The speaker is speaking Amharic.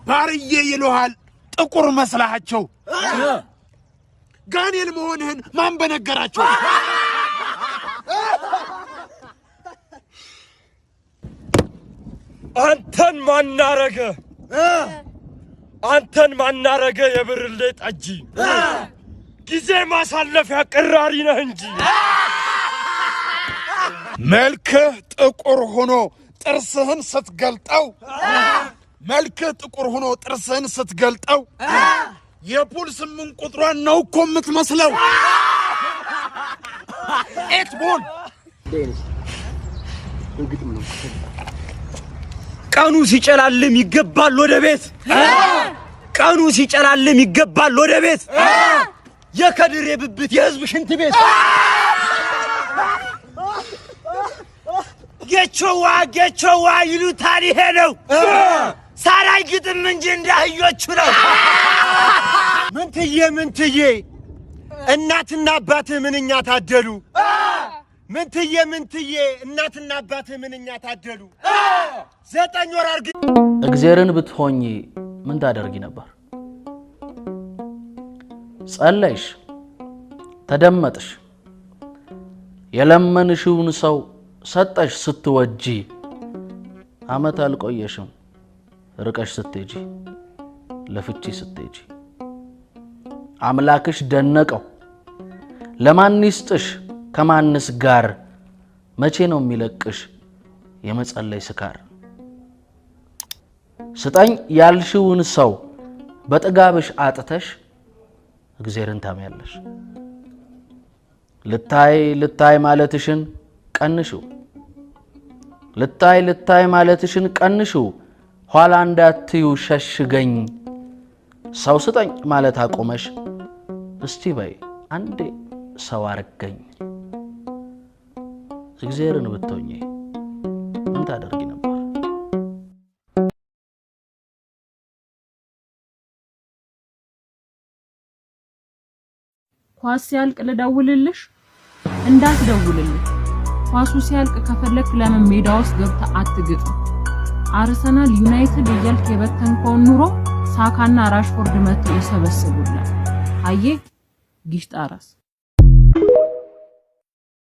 ባርዬ ይሉሃል ጥቁር መስላቸው ጋኔል መሆንህን ማን በነገራቸው አንተን ማናረገ የብርሌ ጠጂ ጊዜ ማሳለፊያ ቅራሪ ነህ እንጂ መልክህ ጥቁር ሆኖ ጥርስህን ስትገልጠው መልክህ ጥቁር ሆኖ ጥርስህን ስትገልጠው የፑልስ ምን ቁጥሯን ነው እኮ የምትመስለው ኤትቦል እንግዲህ ነው ቀኑ ሲጨላልም ይገባል ወደ ቤት ቀኑ ሲጨላልም ይገባል ወደ ቤት የከድር የብብት የህዝብ ሽንት ቤት ጌቾዋ ይሉታል ይሄ ነው ሳራይ ግጥም እንጂ እንዳህዮቹ ነው ምንትዬ እናትና አባትህ ምንኛ ታደሉ ምንትዬ እናትና አባትህ ምንኛ ታደሉ 9 ወር አርግ እግዚአብሔርን ብትሆኚ ምን ታደርጊ ነበር ጸለይሽ ተደመጥሽ የለመንሽውን ሰው ሰጠሽ ስትወጂ አመት አልቆየሽም ርቀሽ ስትሄጂ ለፍቺ ስትሄጂ አምላክሽ ደነቀው ለማን ይስጥሽ ከማንስ ጋር መቼ ነው የሚለቅሽ የመጸለይ ስካር ስጠኝ ያልሽውን ሰው በጥጋብሽ አጥተሽ እግዚአብሔርን ታሚያለሽ ልታይ ማለትሽን ቀንሽው ልታይ ማለትሽን ቀንሽው ኋላ እንዳትዩ ሸሽገኝ ሰው ስጠኝ ማለት አቆመሽ እስቲ በይ አንዴ ሰው አርገኝ እግዚአብሔርን ብትሆኚ ምን ታደርጊ ነበር ኳስ ሲያልቅ ልደውልልሽ እንዳትደውልልኝ ኳሱ ሲያልቅ ከፈለክ ለምን ሜዳ ውስጥ ገብታ አትግጥ አርሰናል ዩናይትድ እያልክ የበተንከው ኑሮ ሳካና ራሽፎርድ መጥተው ይሰበስቡልሃል አየ ጊሽጣራስ